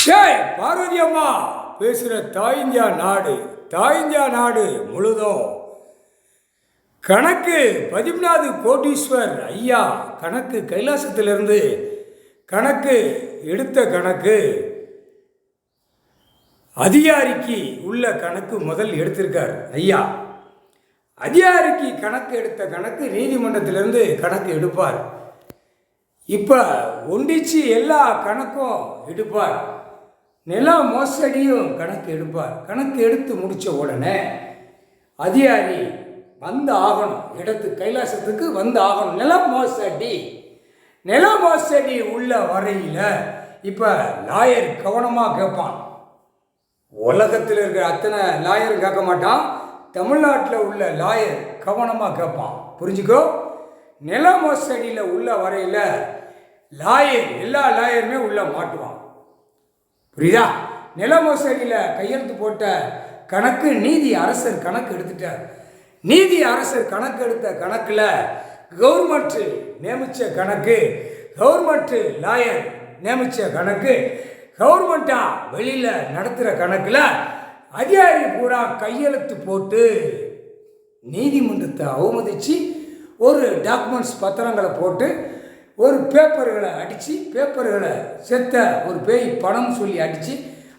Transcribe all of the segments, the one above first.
டேய் பார்வதி அம்மா பேசுகிற தாய் இந்தியா நாடு முழுதும் கணக்கு 17வது கோடீஸ்வர் ஐயா கணக்கு கைலாசத்திலிருந்து கணக்கு எடுத்த கணக்கு அதிகாரிக்கு உள்ள கணக்கு முதல் எடுத்திருக்கார் ஐயா. அதிகாரிக்கு கணக்கு எடுத்த கணக்கு நீதிமன்றத்திலிருந்து கணக்கு எடுப்பார். இப்போ ஒண்டிச்சு எல்லா கணக்கும் எடுப்பார். நில மோசடியும் கணக்கு எடுப்பார். கணக்கு எடுத்து முடித்த உடனே அதிகாரி வந்து ஆகணும், இடத்து கைலாசத்துக்கு வந்து ஆகணும். நில மோசடி உள்ள வரையில் இப்போ லாயர் கவனமாக கேட்பான். உலகத்தில் இருக்கிற அத்தனை லாயரும் கேட்க மாட்டான், தமிழ்நாட்டில் உள்ள லாயர் கவனமாக கேட்பான். புரிஞ்சுக்கோ, நில மோசடியில் உள்ள வரையில் லாயர் எல்லா லாயருமே உள்ள மாட்டுவான். புரியுதா? நில மோசடியில் கையெழுத்து போட்ட கணக்கு நீதி அரசர் கணக்கு எடுத்துட்டார். நீதி அரசர் கணக்கு எடுத்த கணக்கில் கவர்மெண்ட் நியமித்த கணக்கு, கவர்மெண்ட் லாயர் நியமித்த கணக்கு, கவர்மெண்ட்டாக வெளியில் நடத்துகிற கணக்கில் அதிகாரி பூரா கையெழுத்து போட்டு நீதிமன்றத்தை அவமதித்து ஒரு டாக்குமெண்ட்ஸ் பத்திரங்களை போட்டு ஒரு பேப்பர்களை அடித்து, பேப்பர்களை செத்த ஒரு பேய் பணம் சொல்லி அடித்து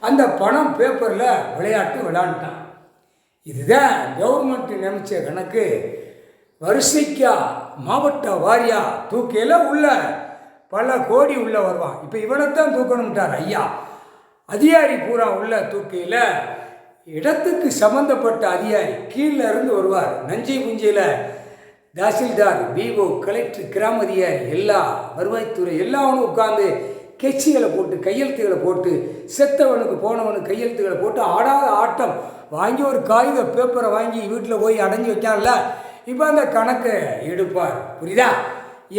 அந்த பணம் பேப்பரில் விளையாண்டுட்டான். இதுதான் கவர்மெண்ட் நியமித்த கணக்கு. வரிசைக்கா மாவட்ட வாரியா தூக்கையில் உள்ள பல கோடி உள்ள வருவான். இப்போ இவனைத்தான் தூக்கணும்ட்டார் ஐயா. அதிகாரி பூரா உள்ள தூக்கையில் இடத்துக்கு சம்மந்தப்பட்ட அதிகாரி கீழே இருந்து வருவார். நஞ்சை புஞ்சையில் தாசில்தார், பிஓ, கலெக்டர், கிராம அதிகாரி, எல்லா வருவாய்த்துறை எல்லாவனும் உட்காந்து கெச்சிகளை போட்டு கையெழுத்துகளை போட்டு செத்தவனுக்கு போனவனுக்கு கையெழுத்துகளை போட்டு ஆடாத ஆட்டம் வாங்கி ஒரு காகித பேப்பரை வாங்கி வீட்டில் போய் அடைஞ்சி வைக்கான்ல. இப்போ அந்த கணக்கை எடுப்பார். புரியுதா?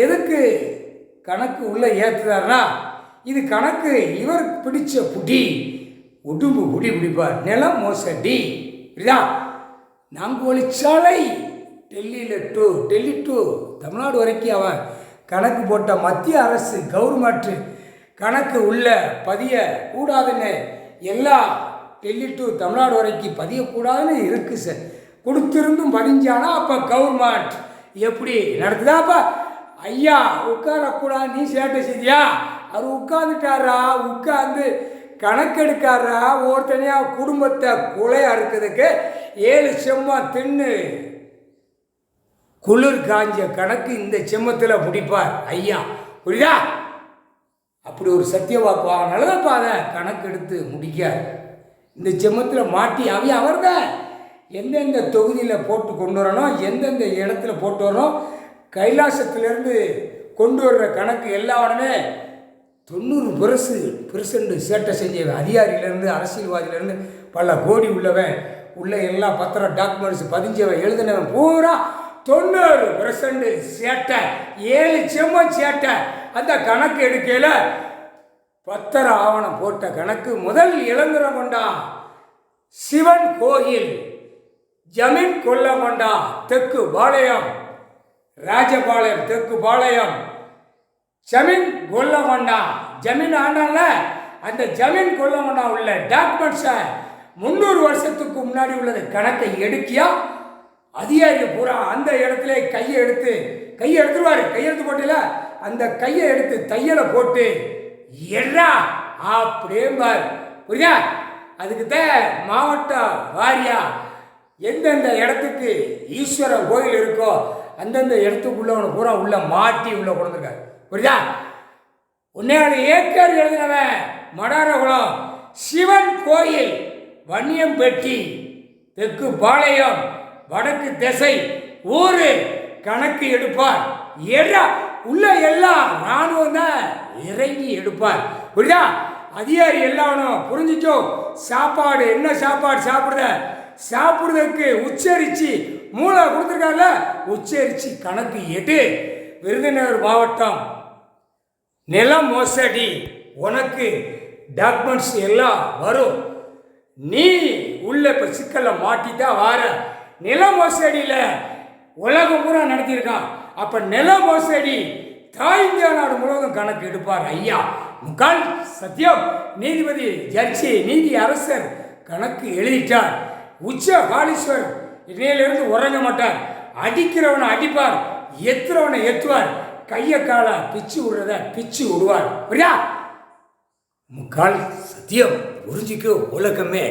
எதுக்கு கணக்கு உள்ளே ஏற்றுதார்னா, இது கணக்கு இவர் பிடிச்ச புடி உடும்பு புடி பிடிப்பார். நிலம் மோசடி. புரியுதா? நாங்கோலிச்சாலை டெல்லி டு தமிழ்நாடு வரைக்கும் அவன் கணக்கு போட்ட மத்திய அரசு கவர்மெண்ட் கணக்கு உள்ள பதிய கூடாதுன்னு எல்லா டெல்லி டு தமிழ்நாடு வரைக்கும் பதியக்கூடாதுன்னு இருக்குது சார். கொடுத்திருந்தும் பதிஞ்சானா அப்போ கவர்மெண்ட் எப்படி நடக்குதா? அப்போ ஐயா உட்காரக்கூடாது, நீ சேட்டை செய்தியா? அவர் உட்காந்துட்டாரா, உட்காந்து கணக்கெடுக்காரா? ஒருத்தனையாக குடும்பத்தை கொலையா இருக்கிறதுக்கு 7 செம்மம் தின்னு குளிர் காஞ்ச கணக்கு இந்த செம்மத்தில் முடிப்பார் ஐயா. புரியுதா? அப்படி ஒரு சத்திய வாக்கு வாங்கினால்தான் அதை கணக்கு எடுத்து முடிக்க இந்த செம்மத்தில் மாட்டி அவர்தான் எந்தெந்த தொகுதியில் போட்டு கொண்டு வரணும், எந்தெந்த இடத்துல போட்டு வரணும், கைலாசத்திலேருந்து கொண்டு வர்ற கணக்கு எல்லாமே 90% சேட்டை செஞ்சவன். அதிகாரியிலேருந்து அரசியல்வாதியிலேருந்து பல கோடி உள்ளவன் உள்ள எல்லா பத்திரம் டாக்குமெண்ட்ஸ் பதிஞ்சவன் எழுதினவன் பூரா 90% சேட்டை, 7 செம்மம் சேட்டை. அந்த கணக்கு எடுக்கையில் பத்திர ஆவணம் போட்ட கணக்கு முதல் இளந்திரம் கொண்டா சிவன் கோயில் ஜமீன் கொல்லமண்டா தெற்கு பாளையம், ராஜபாளையம் தெற்கு பாளையம் ஜமீன் கொல்லமண்டா ஜமீன் ஆண்டால அந்த ஜமீன் கொல்லமண்டா உள்ள டாக்குமெண்ட்ஸை 300 வருஷத்துக்கு முன்னாடி உள்ளது கணக்கை எடுக்கியா அதிகாரி பூரா அந்த இடத்துல கையை எடுத்துருவாரு. கையெழுத்து போட்டில அந்த கையை எடுத்து தையலை போட்டு எறா அப்படியேம்பார். புரியுதா? அதுக்கு தான் மாவட்ட வாரியா எந்தெந்த இடத்துக்கு ஈஸ்வரன் கோயில் இருக்கோ அந்தந்த இடத்துக்குள்ளவனை பூரா உள்ள மாட்டி உள்ள கொண்டிருக்காரு. புரியுதா? 1.5 ஏக்கர் எழுதினவன் மடாரகுளம் சிவன் கோயில் வன்னியம்பட்டி தெற்கு பாளையம் வடக்கு திசை ஊரு கணக்கு எடுப்பார். உள்ள எல்லாம் ராணுவம் தான் இறங்கி எடுப்பார். புரியுதா? அதிகாரி எல்லாரும் புரிஞ்சிச்சோ? சாப்பாடு என்ன சாப்பாடு சாப்பிடுறதுக்கு உச்சரிச்சு மூளை கொடுத்துருக்காருல, உச்சரிச்சு கணக்கு எடு. விருதுநகர் மாவட்டம் நில மோசடி உனக்கு டாக்குமெண்ட்ஸ் எல்லாம் வரும். நீ உள்ள இப்போ சிக்கலை மாட்டிட்டா வார. நில மோசடியில் உலகம் பூரா நடத்தியிருக்கான். அப்போ நில மோசடி தாய் இந்தியா நாடு முழுவதும் கணக்கு எடுப்பார் ஐயா. முக்கால் சத்தியம். நீதிபதி ஜட்ஜி நீதி அரசர் கணக்கு எழுதிட்டார். உச்ச காலீஸ்வர் இன்னையிலிருந்து உறங்க மாட்டார். அடிக்கிறவனை அடிப்பார், எத்துறவனை எத்துவார், கையை காலை பிச்சு விடுறத பிச்சு விடுவார். புரியா? முக்கால் சத்தியம். புரிஞ்சுக்க உலகமே.